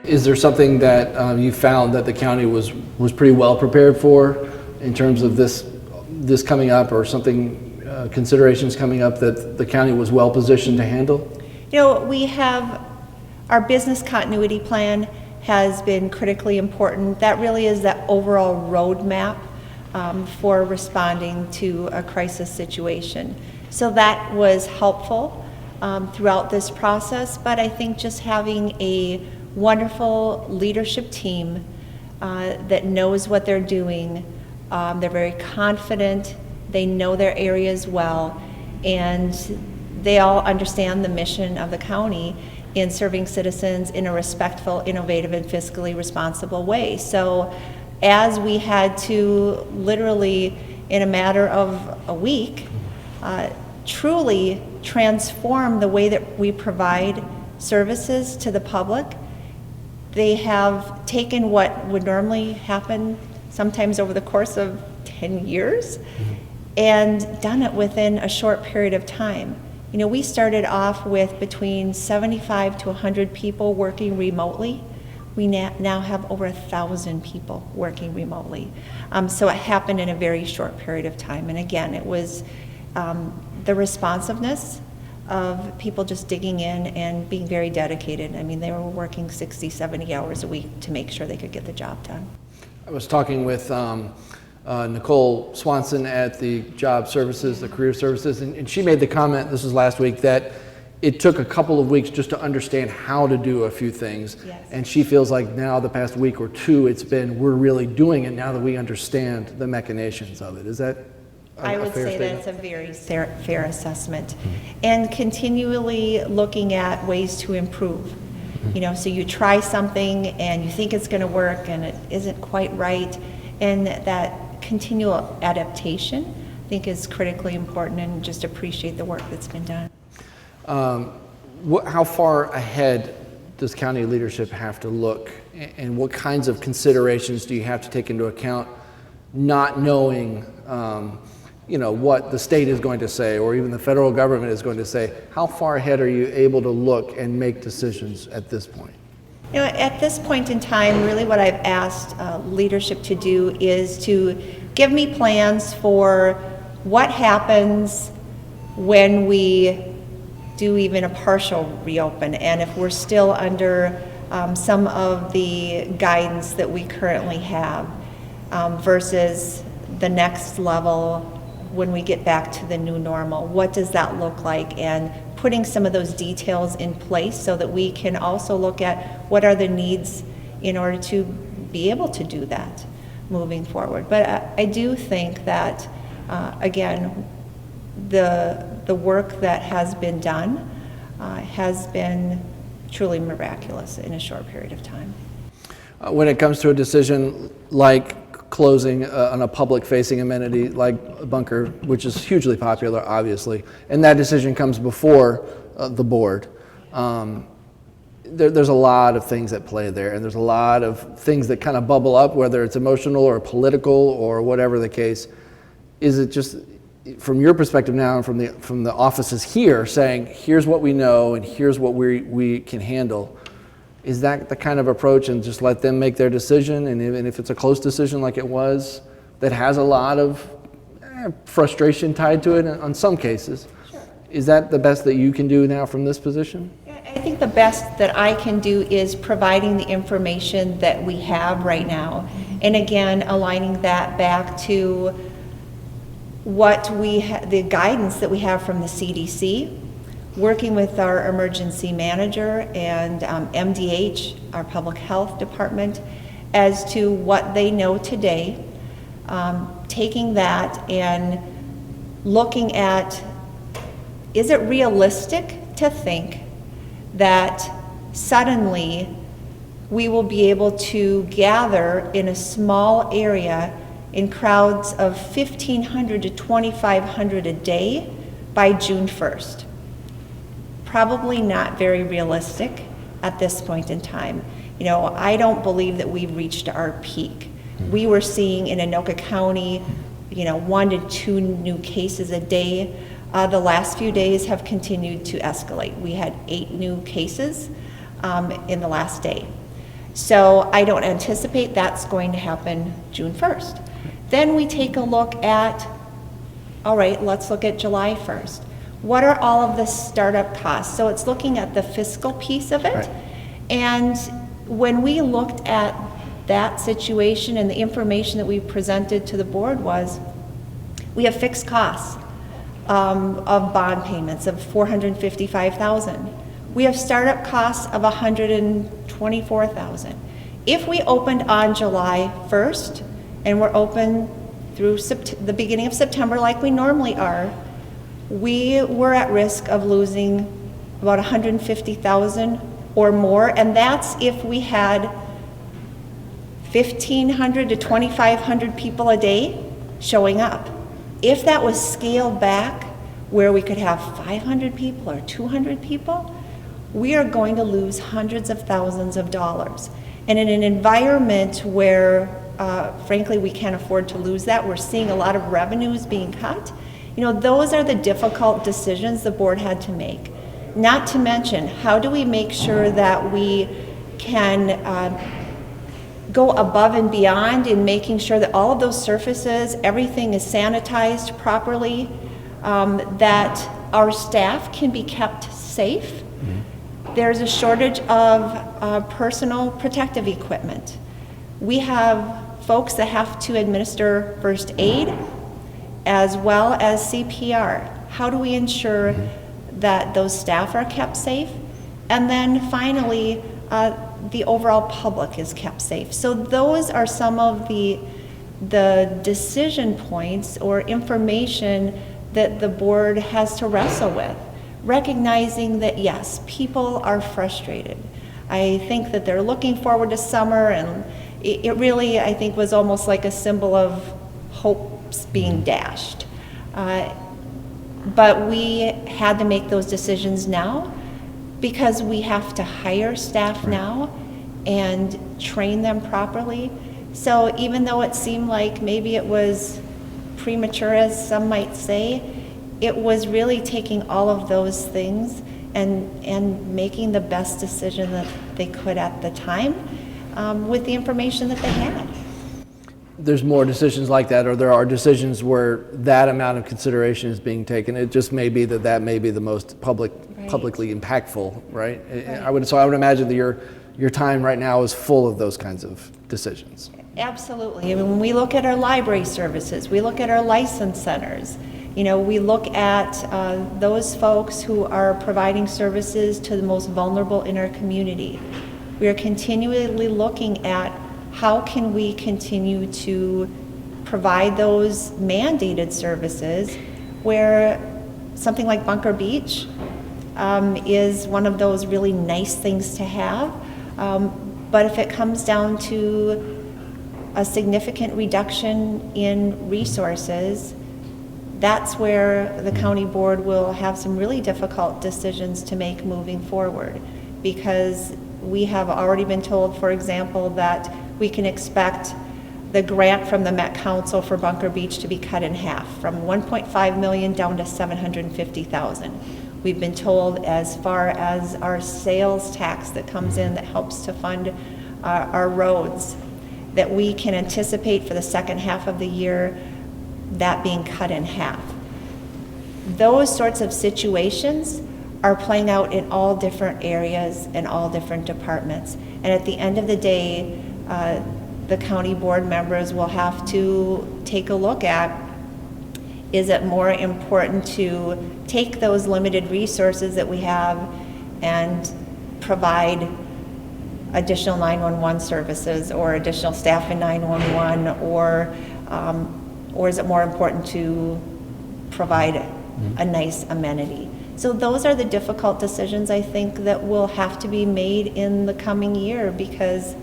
Is there something that you found that the county was pretty well prepared for in terms of this coming up, or something, considerations coming up that the county was well positioned to handle? You know, we have our business continuity plan has been critically important. That really is that overall roadmap for responding to a crisis situation. So that was helpful throughout this process, but I think just having a wonderful leadership team that knows what they're doing, they're very confident, they know their areas well, and they all understand the mission of the county in serving citizens in a respectful, innovative, and fiscally responsible way. So as we had to literally, in a matter of a week, truly transform the way that we provide services to the public, they have taken what would normally happen sometimes over the course of 10 years and done it within a short period of time. You know, we started off with between 75 to 100 people working remotely. We now have over 1,000 people working remotely. So it happened in a very short period of time. And again, it was the responsiveness of people just digging in and being very dedicated. I mean, they were working 60, 70 hours a week to make sure they could get the job done. I was talking with Nicole Swanson at the Job Services, the Career Services, and she made the comment, this was last week, that it took a couple of weeks just to understand how to do a few things. Yes. And she feels like now the past week or two, it's been, we're really doing it now that we understand the machinations of it. Is that I would say that's a very fair assessment. And continually looking at ways to improve. You know, so you try something and you think it's going to work and it isn't quite right. And that continual adaptation, I think, is critically important, and just appreciate the work that's been done. How far ahead does county leadership have to look, and what kinds of considerations do you have to take into account, not knowing you know, what the state is going to say or even the federal government is going to say? How far ahead are you able to look and make decisions at this point? You know, at this point in time, really what I've asked leadership to do is to give me plans for what happens when we do even a partial reopen, and if we're still under some of the guidance that we currently have versus the next level when we get back to the new normal. What does that look like? And putting some of those details in place so that we can also look at what are the needs in order to be able to do that moving forward. But I do think that, again, the work that has been done has been truly miraculous in a short period of time. When it comes to a decision like closing on a public-facing amenity like a bunker, which is hugely popular, obviously, and that decision comes before the board, there's a lot of things at play there, and there's a lot of things that kind of bubble up, whether it's emotional or political or whatever the case. Is it just, from your perspective now and from the offices here, saying here's what we know and here's what we can handle? Is that the kind of approach, and just let them make their decision, and even if it's a close decision like it was, that has a lot of frustration tied to it on some cases? Sure. Is that the best that you can do now from this position? I think the best that I can do is providing the information that we have right now, and again, aligning that back to what the guidance that we have from the CDC, working with our emergency manager and MDH, our public health department, as to what they know today, taking that and looking at, is it realistic to think that suddenly we will be able to gather in a small area in crowds of 1,500 to 2,500 a day by June 1st? Probably not very realistic at this point in time. You know, I don't believe that we've reached our peak. We were seeing in Anoka County, you know, 1 to 2 new cases a day. The last few days have continued to escalate. We had 8 new cases in the last day. So I don't anticipate that's going to happen June 1st. Then we take a look at, all right, let's look at July 1st. What are all of the startup costs? So it's looking at the fiscal piece of it. Right. And when we looked at that situation and the information that we presented to the board was, we have fixed costs of bond payments of $455,000. We have startup costs of $124,000. If we opened on July 1st and we're open through the beginning of September like we normally are, we were at risk of losing about $150,000 or more, and that's if we had 1,500 to 2,500 people a day showing up. If that was scaled back where we could have 500 people or 200 people, we are going to lose hundreds of thousands of dollars. And in an environment where, frankly, we can't afford to lose that, we're seeing a lot of revenues being cut. You know, those are the difficult decisions the board had to make. Not to mention, how do we make sure that we can go above and beyond in making sure that all of those surfaces, everything is sanitized properly, that our staff can be kept safe. There's a shortage of personal protective equipment. We have folks that have to administer first aid as well as CPR. How do we ensure that those staff are kept safe? And then finally, the overall public is kept safe. So those are some of the decision points or information that the board has to wrestle with, recognizing that yes, people are frustrated. I think that they're looking forward to summer, and it really, I think, was almost like a symbol of hopes being dashed. But we had to make those decisions now because we have to hire staff now and train them properly. So even though it seemed like maybe it was premature, as some might say, it was really taking all of those things and making the best decision that they could at the time with the information that they had. There's more decisions like that, or there are decisions where that amount of consideration is being taken. It just may be that may be the most publicly impactful, right? I would imagine that your time right now is full of those kinds of decisions. Absolutely. I mean, when we look at our library services, we look at our license centers, you know, we look at those folks who are providing services to the most vulnerable in our community. We are continually looking at how can we continue to provide those mandated services where something like Bunker Beach is one of those really nice things to have. But if it comes down to a significant reduction in resources, that's where the county board will have some really difficult decisions to make moving forward, because we have already been told, for example, that we can expect the grant from the Met Council for Bunker Beach to be cut in half, from 1.5 million down to 750,000. We've been told, as far as our sales tax that comes in that helps to fund our roads, that we can anticipate for the second half of the year that being cut in half. Those sorts of situations are playing out in all different areas and all different departments. And at the end of the day, the county board members will have to take a look at, is it more important to take those limited resources that we have and provide additional 911 services or additional staff in 911, or is it more important to provide a nice amenity? So those are the difficult decisions, I think, that will have to be made in the coming year, because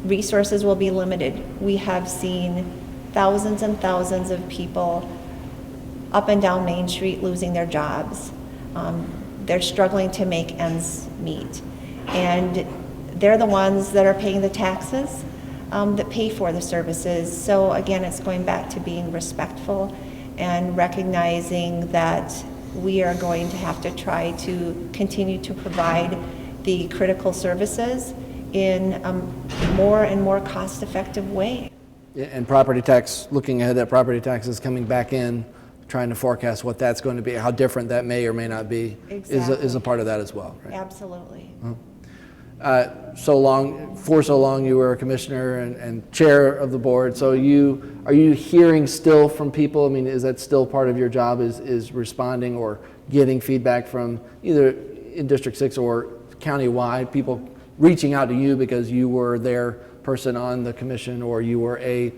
resources will be limited. We have seen thousands and thousands of people up and down Main Street losing their jobs. They're struggling to make ends meet. And they're the ones that are paying the taxes that pay for the services. So again, it's going back to being respectful and recognizing that we are going to have to try to continue to provide the critical services in a more and more cost-effective way. Yeah, and property tax, looking ahead at property taxes coming back in, trying to forecast what that's going to be, how different that may or may not be, is a part of that as well, right? Absolutely. For so long you were a commissioner and chair of the board, so are you hearing still from people? I mean, is that still part of your job, is responding or getting feedback from either in District 6 or countywide, people reaching out to you because you were their person on the commission or you were an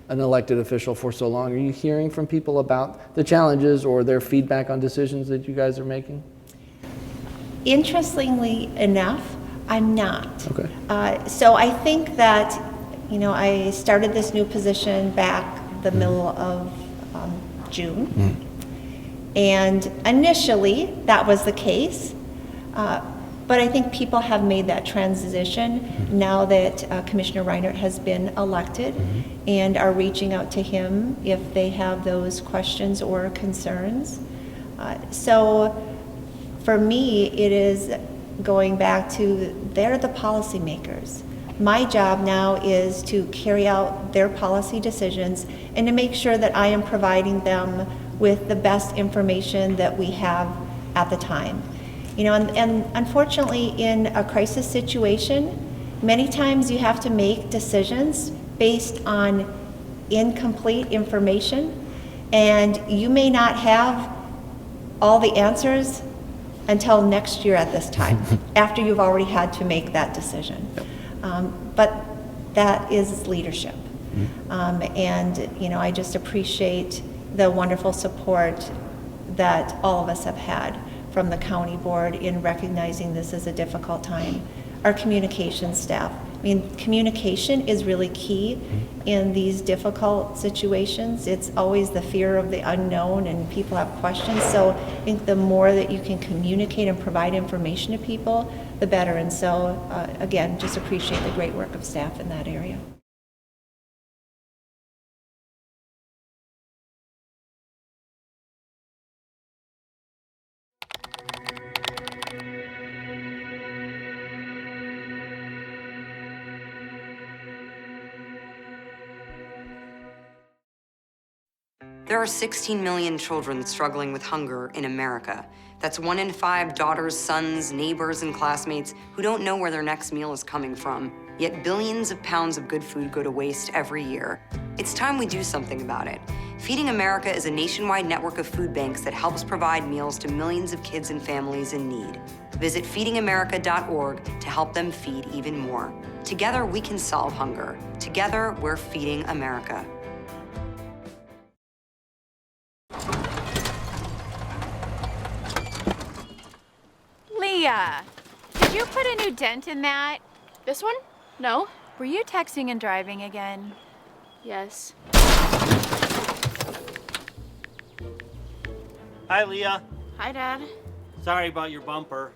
elected official for so long? Are you hearing from people about the challenges or their feedback on decisions that you guys are making? Interestingly enough, I'm not. Okay. So I think that, I started this new position back the middle of June. And initially, that was the case. But I think people have made that transition now that Commissioner Reinert has been elected and are reaching out to him if they have those questions or concerns. So for me, it is going back to they're the policymakers. My job now is to carry out their policy decisions and to make sure that I am providing them with the best information that we have at the time. And unfortunately, in a crisis situation, many times you have to make decisions based on incomplete information, and you may not have all the answers until next year at this time, after you've already had to make that decision. But that is leadership. And I just appreciate the wonderful support that all of us have had from the county board in recognizing this is a difficult time. Our communication staff, communication is really key in these difficult situations. It's always the fear of the unknown and people have questions. So I think the more that you can communicate and provide information to people, the better. And so again, just appreciate the great work of staff in that area. There are 16 million children struggling with hunger in America. That's 1 in 5 daughters, sons, neighbors, and classmates who don't know where their next meal is coming from. Yet billions of pounds of good food go to waste every year. It's time we do something about it. Feeding America is a nationwide network of food banks that helps provide meals to millions of kids and families in need. Visit feedingamerica.org to help them feed even more. Together, we can solve hunger. Together, we're feeding America. Leah, did you put a new dent in that? This one? No. Were you texting and driving again? Yes. Hi, Leah. Hi, Dad. Sorry about your bumper.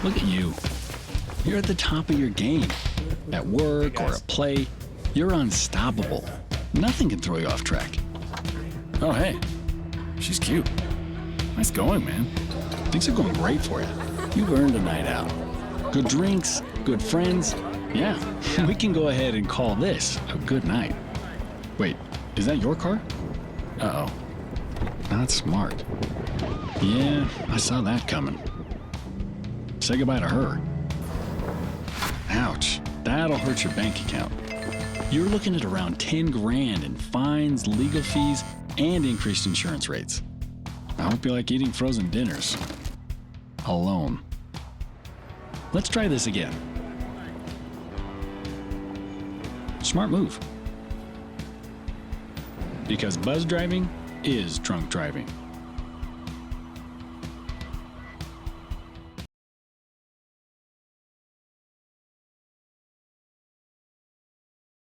Look at you. You're at the top of your game. At work or at play, you're unstoppable. Nothing can throw you off track. Oh, hey. She's cute. Nice going, man. Things are going great for you. You've earned a night out. Good drinks, good friends. Yeah, we can go ahead and call this a good night. Wait, is that your car? Uh-oh. Not smart. Yeah, I saw that coming. Say goodbye to her. Ouch, that'll hurt your bank account. You're looking at around 10 grand in fines, legal fees, and increased insurance rates. I hope you like eating frozen dinners. Alone. Let's try this again. Smart move. Because buzz driving is drunk driving.